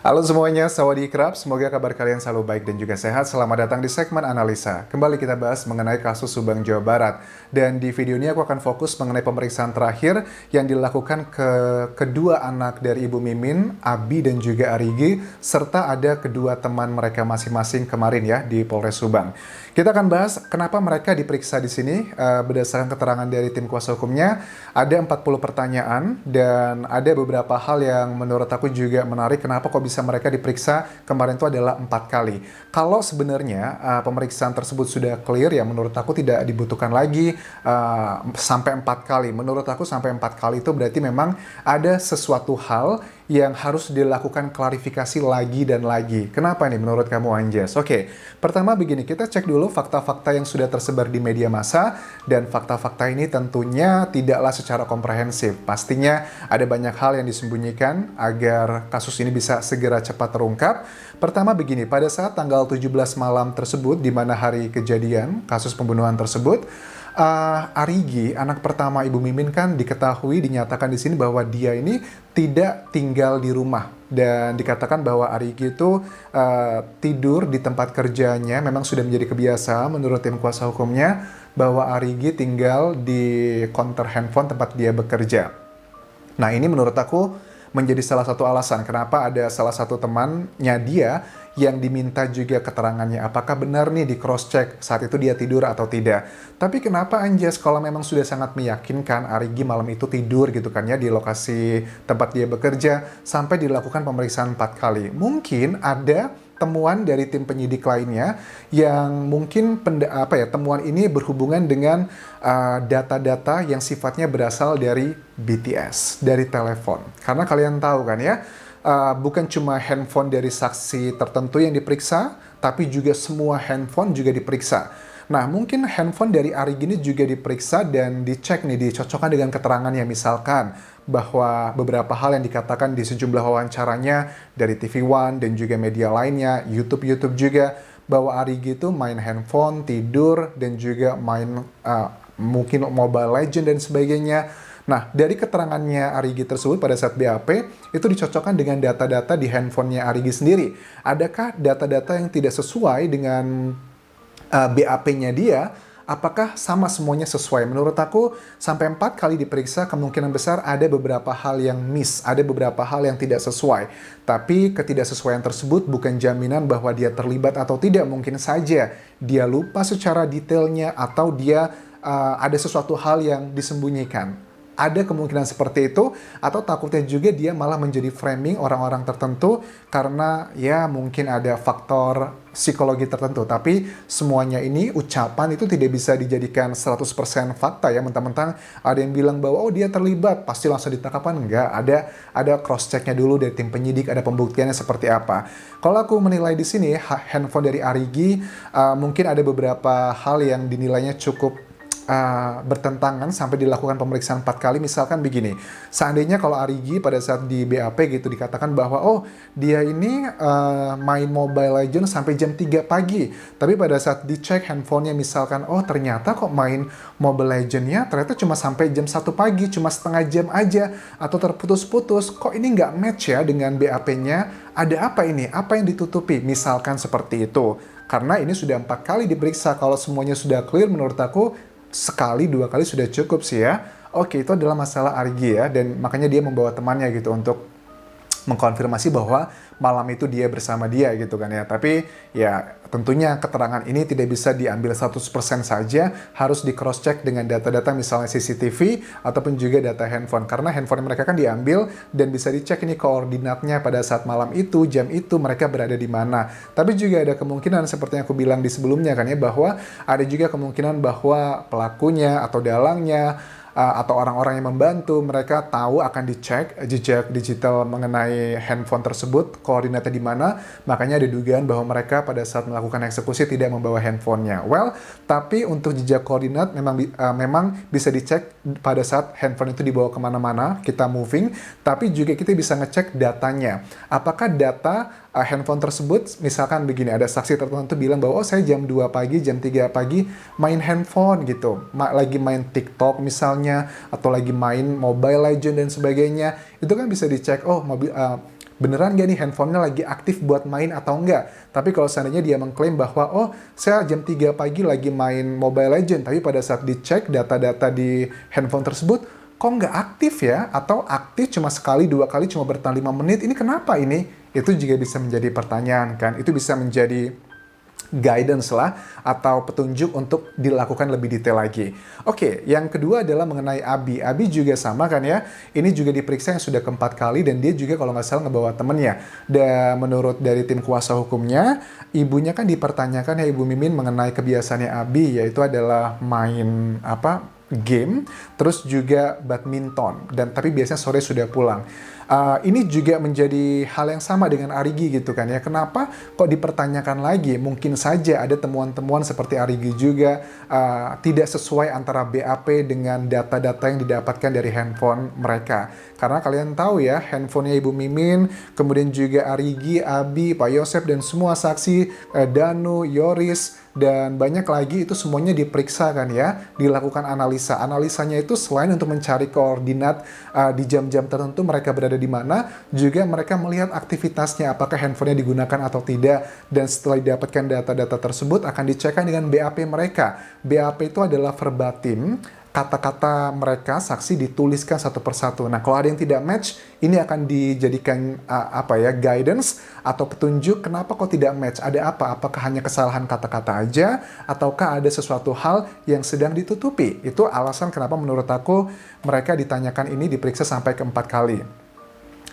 Halo semuanya, Sawadee Krab. Semoga kabar kalian selalu baik dan juga sehat. Selamat datang di segmen analisa. Kembali kita bahas mengenai kasus Subang, Jawa Barat. Dan di video ini aku akan fokus mengenai pemeriksaan terakhir yang dilakukan ke kedua anak dari Ibu Mimin, Abi dan juga Arigi, serta ada kedua teman mereka masing-masing kemarin ya di Polres Subang. Kita akan bahas kenapa mereka diperiksa di sini. Berdasarkan keterangan dari tim kuasa hukumnya, ada 40 pertanyaan dan ada beberapa hal yang menurut aku juga menarik. Kenapa kok bisa mereka diperiksa kemarin itu adalah 4 kali. Kalau sebenarnya pemeriksaan tersebut sudah clear ya menurut aku tidak dibutuhkan lagi sampai 4 kali. Menurut aku sampai 4 kali itu berarti memang ada sesuatu hal yang harus dilakukan klarifikasi lagi dan lagi. Kenapa nih menurut kamu Anjas? Oke, pertama begini, kita cek dulu fakta-fakta yang sudah tersebar di media massa dan fakta-fakta ini tentunya tidaklah secara komprehensif. Pastinya ada banyak hal yang disembunyikan agar kasus ini bisa segera cepat terungkap. Pertama begini, pada saat tanggal 17 malam tersebut, di mana hari kejadian kasus pembunuhan tersebut, Arigi, anak pertama Ibu Mimin kan diketahui, dinyatakan di sini bahwa dia ini tidak tinggal di rumah. Dan dikatakan bahwa Arigi itu tidur di tempat kerjanya, memang sudah menjadi kebiasaan menurut tim kuasa hukumnya, bahwa Arigi tinggal di konter handphone tempat dia bekerja. Nah ini menurut aku menjadi salah satu alasan kenapa ada salah satu temannya dia yang diminta juga keterangannya. Apakah benar nih di cross check saat itu dia tidur atau tidak. Tapi kenapa Anjas kalau memang sudah sangat meyakinkan Arigi malam itu tidur gitu kan ya di lokasi tempat dia bekerja sampai dilakukan pemeriksaan 4 kali. Mungkin ada temuan dari tim penyidik lainnya yang mungkin temuan ini berhubungan dengan data-data yang sifatnya berasal dari BTS, dari telepon. Karena kalian tahu kan ya, bukan cuma handphone dari saksi tertentu yang diperiksa, tapi juga semua handphone juga diperiksa. Nah, mungkin handphone dari Arigi ini juga diperiksa dan dicek nih, dicocokkan dengan keterangannya. Misalkan bahwa beberapa hal yang dikatakan di sejumlah wawancaranya dari TV One dan juga media lainnya, YouTube juga, bahwa Arigi itu main handphone, tidur, dan juga main mungkin Mobile Legend dan sebagainya. Nah, dari keterangannya Arigi tersebut pada saat BAP, itu dicocokkan dengan data-data di handphonenya Arigi sendiri. Adakah data-data yang tidak sesuai dengan BAP-nya dia? Apakah sama semuanya sesuai? Menurut aku, sampai 4 kali diperiksa, kemungkinan besar ada beberapa hal yang miss, ada beberapa hal yang tidak sesuai. Tapi ketidaksesuaian tersebut bukan jaminan bahwa dia terlibat atau tidak. Mungkin saja dia lupa secara detailnya atau dia ada sesuatu hal yang disembunyikan. Ada kemungkinan seperti itu, atau takutnya juga dia malah menjadi framing orang-orang tertentu karena ya mungkin ada faktor psikologi tertentu. Tapi semuanya ini ucapan itu tidak bisa dijadikan 100% fakta ya. Mentang-mentang ada yang bilang bahwa oh dia terlibat, pasti langsung ditangkapkan. Enggak, ada cross checknya dulu dari tim penyidik, ada pembuktiannya seperti apa. Kalau aku menilai di sini handphone dari Arigi mungkin ada beberapa hal yang dinilainya cukup bertentangan sampai dilakukan pemeriksaan 4 kali. Misalkan begini, seandainya kalau Arigi pada saat di BAP gitu dikatakan bahwa oh dia ini main Mobile Legends sampai jam 3 pagi, tapi pada saat dicek handphonenya misalkan oh ternyata kok main Mobile Legends-nya ternyata cuma sampai jam 1 pagi, cuma setengah jam aja atau terputus-putus, kok ini nggak match ya dengan BAP-nya, ada apa ini? Apa yang ditutupi? Misalkan seperti itu. Karena ini sudah 4 kali diperiksa, kalau semuanya sudah clear menurut aku sekali, 2 kali sudah cukup sih ya. Oke, itu adalah masalah Arigi ya, dan makanya dia membawa temannya gitu untuk mengkonfirmasi bahwa malam itu dia bersama dia gitu kan ya. Tapi ya tentunya keterangan ini tidak bisa diambil 100% saja, harus di cross check dengan data-data misalnya CCTV ataupun juga data handphone, karena handphone mereka kan diambil dan bisa dicek ini koordinatnya pada saat malam itu, jam itu mereka berada di mana. Tapi juga ada kemungkinan seperti yang aku bilang di sebelumnya kan ya, bahwa ada juga kemungkinan bahwa pelakunya atau dalangnya atau orang-orang yang membantu mereka tahu akan dicek jejak digital mengenai handphone tersebut, koordinatnya di mana, makanya ada dugaan bahwa mereka pada saat melakukan eksekusi tidak membawa handphonenya. Well, tapi untuk jejak koordinat memang bisa dicek pada saat handphone itu dibawa kemana-mana, kita moving, tapi juga kita bisa ngecek datanya. Apakah data handphone tersebut, misalkan begini, ada saksi tertentu bilang bahwa oh saya jam 2 pagi, jam 3 pagi main handphone gitu, lagi main TikTok misalnya, atau lagi main Mobile Legend dan sebagainya, itu kan bisa dicek, oh beneran gak nih handphonenya lagi aktif buat main atau enggak. Tapi kalau seandainya dia mengklaim bahwa, oh saya jam 3 pagi lagi main Mobile Legends, tapi pada saat dicek data-data di handphone tersebut, kok nggak aktif ya? Atau aktif cuma sekali, 2 kali, cuma bertahan 5 menit, ini kenapa ini? Itu juga bisa menjadi pertanyaan kan, itu bisa menjadi guidance lah atau petunjuk untuk dilakukan lebih detail lagi. Oke, yang kedua adalah mengenai Abi. Abi juga sama kan ya, ini juga diperiksa yang sudah keempat kali dan dia juga kalau nggak salah ngebawa temennya. Dan menurut dari tim kuasa hukumnya, ibunya kan dipertanyakan ya Ibu Mimin mengenai kebiasaannya Abi, yaitu adalah main game, terus juga badminton, dan tapi biasanya sore sudah pulang. Ini juga menjadi hal yang sama dengan Arigi gitu kan ya. Kenapa kok dipertanyakan lagi? Mungkin saja ada temuan-temuan seperti Arigi juga tidak sesuai antara BAP dengan data-data yang didapatkan dari handphone mereka. Karena kalian tahu ya, handphonenya Ibu Mimin, kemudian juga Arigi, Abi, Pak Yosep, dan semua saksi, Danu, Yoris, dan banyak lagi itu semuanya diperiksa kan ya, dilakukan analisa. Analisanya itu selain untuk mencari koordinat di jam-jam tertentu mereka berada di mana, juga mereka melihat aktivitasnya, apakah handphonenya digunakan atau tidak, dan setelah didapatkan data-data tersebut akan dicekkan dengan BAP mereka. BAP itu adalah verbatim, kata-kata mereka, saksi dituliskan satu persatu. Nah, kalau ada yang tidak match, ini akan dijadikan guidance atau petunjuk kenapa kok tidak match. Ada apa? Apakah hanya kesalahan kata-kata aja, ataukah ada sesuatu hal yang sedang ditutupi? Itu alasan kenapa menurut aku mereka ditanyakan ini diperiksa sampai ke 4 kali.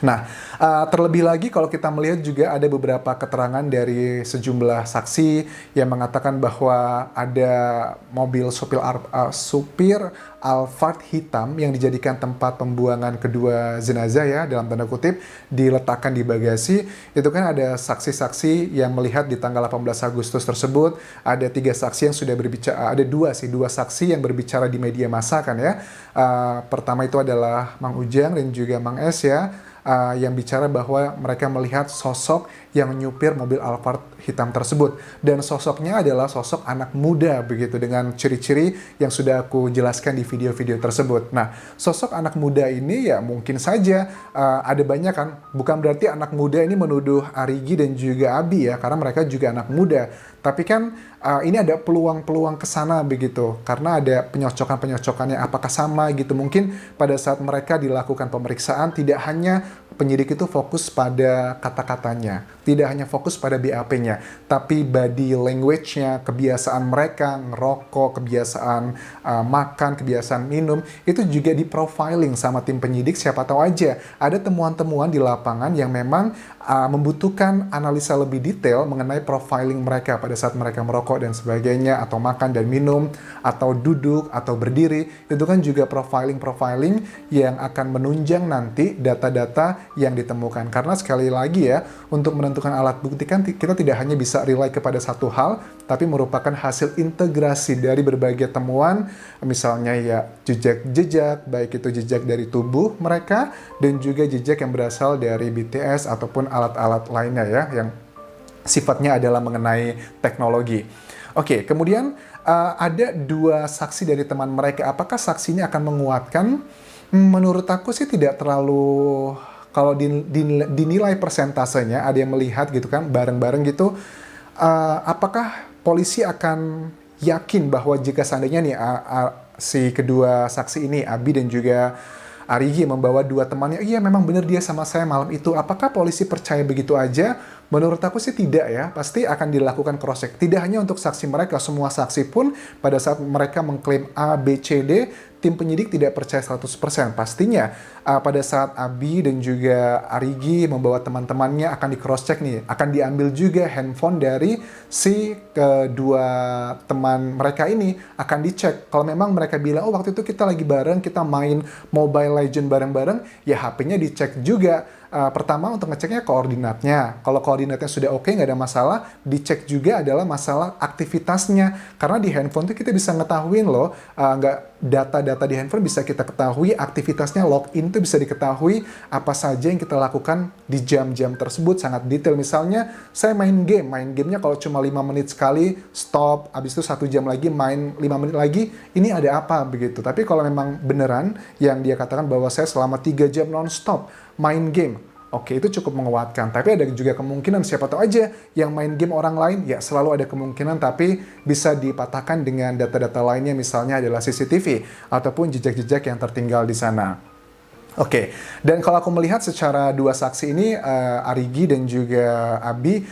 Nah, terlebih lagi kalau kita melihat juga ada beberapa keterangan dari sejumlah saksi yang mengatakan bahwa ada mobil supir Alphard hitam yang dijadikan tempat pembuangan kedua jenazah ya, dalam tanda kutip, diletakkan di bagasi. Itu kan ada saksi-saksi yang melihat di tanggal 18 Agustus tersebut, ada 3 saksi yang sudah berbicara, ada dua saksi yang berbicara di media massa kan ya. Pertama itu adalah Mang Ujang dan juga Mang Es ya, yang bicara bahwa mereka melihat sosok yang nyupir mobil Alphard hitam tersebut. Dan sosoknya adalah sosok anak muda begitu, dengan ciri-ciri yang sudah aku jelaskan di video-video tersebut. Nah, sosok anak muda ini ya mungkin saja ada banyak kan, bukan berarti anak muda ini menuduh Arigi dan juga Abi ya, karena mereka juga anak muda. Tapi kan ini ada peluang-peluang ke sana begitu, karena ada penyocokan-penyocokannya apakah sama gitu. Mungkin pada saat mereka dilakukan pemeriksaan tidak hanya penyidik itu fokus pada kata-katanya, tidak hanya fokus pada BAP-nya, tapi body language-nya, kebiasaan mereka ngerokok, kebiasaan makan, kebiasaan minum, itu juga di-profiling sama tim penyidik. Siapa tahu aja ada temuan-temuan di lapangan yang memang membutuhkan analisa lebih detail mengenai profiling mereka pada saat mereka merokok dan sebagainya, atau makan dan minum, atau duduk, atau berdiri. Itu kan juga profiling-profiling yang akan menunjang nanti data-data yang ditemukan. Karena sekali lagi ya, untuk menentukan alat bukti kan kita tidak hanya bisa rely kepada satu hal, tapi merupakan hasil integrasi dari berbagai temuan, misalnya ya jejak-jejak, baik itu jejak dari tubuh mereka, dan juga jejak yang berasal dari BTS ataupun alat-alat lainnya ya, yang sifatnya adalah mengenai teknologi. Oke, kemudian ada 2 saksi dari teman mereka. Apakah saksinya akan menguatkan? Menurut aku sih tidak terlalu, kalau dinilai persentasenya, ada yang melihat gitu kan, bareng-bareng gitu, apakah polisi akan yakin bahwa jika seandainya nih si kedua saksi ini, Abi dan juga Arigi, membawa 2 temannya, iya memang benar dia sama saya malam itu, apakah polisi percaya begitu aja? Menurut aku sih tidak ya, pasti akan dilakukan cross-check. Tidak hanya untuk saksi mereka, semua saksi pun pada saat mereka mengklaim A, B, C, D, tim penyidik tidak percaya 100%. Pastinya pada saat Abi dan juga Arigi membawa teman-temannya akan di cross-check nih, akan diambil juga handphone dari si kedua teman mereka ini, akan dicek. Kalau memang mereka bilang, oh waktu itu kita lagi bareng, kita main Mobile Legends bareng-bareng, ya HP-nya dicek juga. Pertama untuk ngeceknya koordinatnya. Kalau koordinatnya sudah oke, nggak ada masalah, dicek juga adalah masalah aktivitasnya. Karena di handphone tuh kita bisa ngetahuin loh, data-data di handphone bisa kita ketahui, aktivitasnya login tuh bisa diketahui apa saja yang kita lakukan di jam-jam tersebut, sangat detail. Misalnya saya main gamenya kalau cuma 5 menit sekali, stop, habis itu 1 jam lagi main 5 menit lagi, ini ada apa begitu. Tapi kalau memang beneran yang dia katakan bahwa saya selama 3 jam non-stop main game, Oke, itu cukup menguatkan. Tapi ada juga kemungkinan siapa tahu aja yang main game orang lain, ya selalu ada kemungkinan, tapi bisa dipatahkan dengan data-data lainnya, misalnya adalah CCTV ataupun jejak-jejak yang tertinggal di sana. Oke, dan kalau aku melihat secara dua saksi ini, Arigi dan juga Abi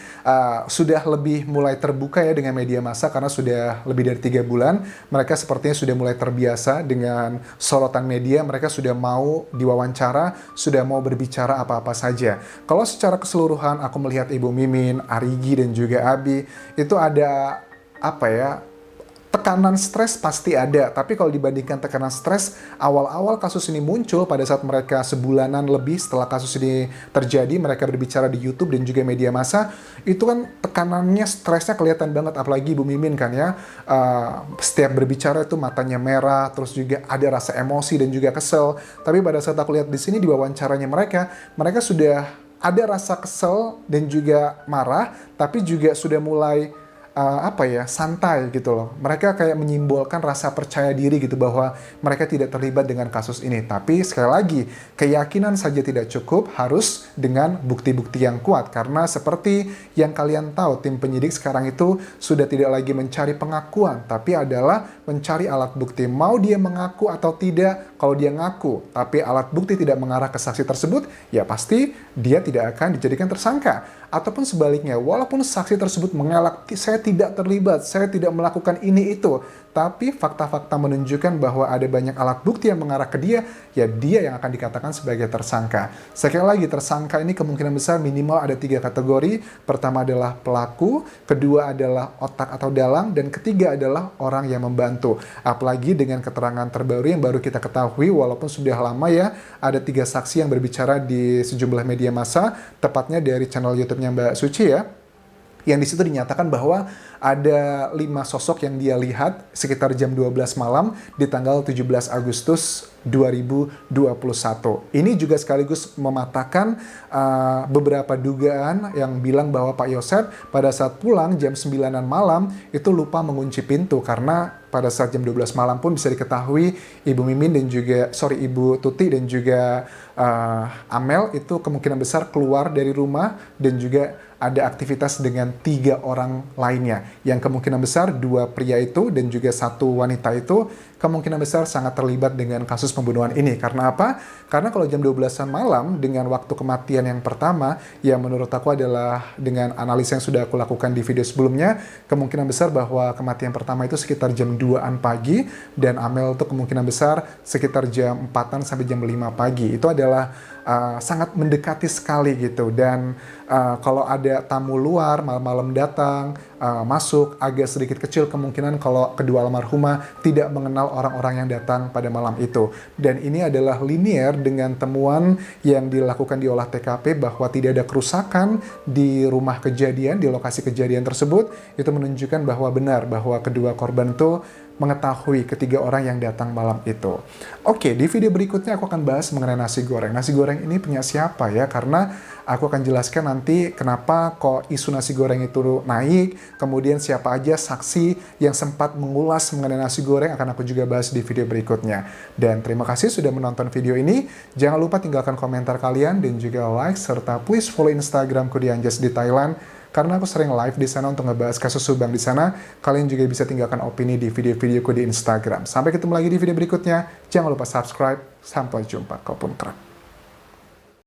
sudah lebih mulai terbuka ya dengan media massa karena sudah lebih dari 3 bulan. Mereka sepertinya sudah mulai terbiasa dengan sorotan media, mereka sudah mau diwawancara, sudah mau berbicara apa-apa saja. Kalau secara keseluruhan aku melihat Ibu Mimin, Arigi dan juga Abi, itu ada apa ya, tekanan stres pasti ada, tapi kalau dibandingkan tekanan stres awal-awal kasus ini muncul pada saat mereka sebulanan lebih setelah kasus ini terjadi, mereka berbicara di YouTube dan juga media massa, itu kan tekanannya, stresnya kelihatan banget, apalagi Ibu Mimin kan ya, setiap berbicara itu matanya merah, terus juga ada rasa emosi dan juga kesel. Tapi pada saat aku lihat di sini di wawancaranya mereka sudah ada rasa kesel dan juga marah, tapi juga sudah mulai santai gitu loh. Mereka kayak menyimbolkan rasa percaya diri gitu bahwa mereka tidak terlibat dengan kasus ini. Tapi sekali lagi, keyakinan saja tidak cukup, harus dengan bukti-bukti yang kuat. Karena seperti yang kalian tahu, tim penyidik sekarang itu sudah tidak lagi mencari pengakuan, tapi adalah mencari alat bukti. Mau dia mengaku atau tidak, kalau dia ngaku, tapi alat bukti tidak mengarah ke saksi tersebut, ya pasti dia tidak akan dijadikan tersangka. Ataupun sebaliknya, walaupun saksi tersebut mengelak, saya tidak terlibat, saya tidak melakukan ini itu, tapi fakta-fakta menunjukkan bahwa ada banyak alat bukti yang mengarah ke dia, ya dia yang akan dikatakan sebagai tersangka. Sekali lagi, tersangka ini kemungkinan besar minimal ada 3 kategori. Pertama adalah pelaku, kedua adalah otak atau dalang, dan ketiga adalah orang yang membantu. Apalagi dengan keterangan terbaru yang baru kita ketahui, walaupun sudah lama ya, ada 3 saksi yang berbicara di sejumlah media massa, tepatnya dari channel YouTube-nya Mbak Suci ya, yang di situ dinyatakan bahwa ada 5 sosok yang dia lihat sekitar jam 12 malam di tanggal 17 Agustus 2021. Ini juga sekaligus mematahkan beberapa dugaan yang bilang bahwa Pak Yosep pada saat pulang jam 9-an malam itu lupa mengunci pintu, karena pada saat jam 12 malam pun bisa diketahui Ibu Mimin dan juga, Ibu Tuti dan juga Amel itu kemungkinan besar keluar dari rumah dan juga ada aktivitas dengan 3 orang lainnya, yang kemungkinan besar 2 pria itu dan juga 1 wanita itu kemungkinan besar sangat terlibat dengan kasus pembunuhan ini. Karena apa? Karena kalau jam 12-an malam dengan waktu kematian yang pertama, ya menurut aku adalah dengan analisa yang sudah aku lakukan di video sebelumnya, kemungkinan besar bahwa kematian pertama itu sekitar jam 2-an pagi, dan Amel itu kemungkinan besar sekitar jam 4-an sampai jam 5 pagi. Itu adalah sangat mendekati sekali gitu. Dan kalau ada tamu luar malam-malam datang, masuk agak sedikit kecil kemungkinan kalau kedua almarhumah tidak mengenal orang-orang yang datang pada malam itu. Dan ini adalah linier dengan temuan yang dilakukan di olah TKP bahwa tidak ada kerusakan di rumah kejadian, di lokasi kejadian tersebut. Itu menunjukkan bahwa benar bahwa kedua korban itu mengetahui ketiga orang yang datang malam itu. Oke, di video berikutnya aku akan bahas mengenai nasi goreng. Nasi goreng ini punya siapa ya? Karena aku akan jelaskan nanti kenapa kok isu nasi goreng itu naik, kemudian siapa aja saksi yang sempat mengulas mengenai nasi goreng akan aku juga bahas di video berikutnya. Dan terima kasih sudah menonton video ini. Jangan lupa tinggalkan komentar kalian dan juga like, serta please follow Instagramku di Anjas di Thailand. Karena aku sering live di sana untuk ngebahas kasus Subang di sana. Kalian juga bisa tinggalkan opini di video-videoku di Instagram. Sampai ketemu lagi di video berikutnya. Jangan lupa subscribe. Sampai jumpa. Kopun kerap.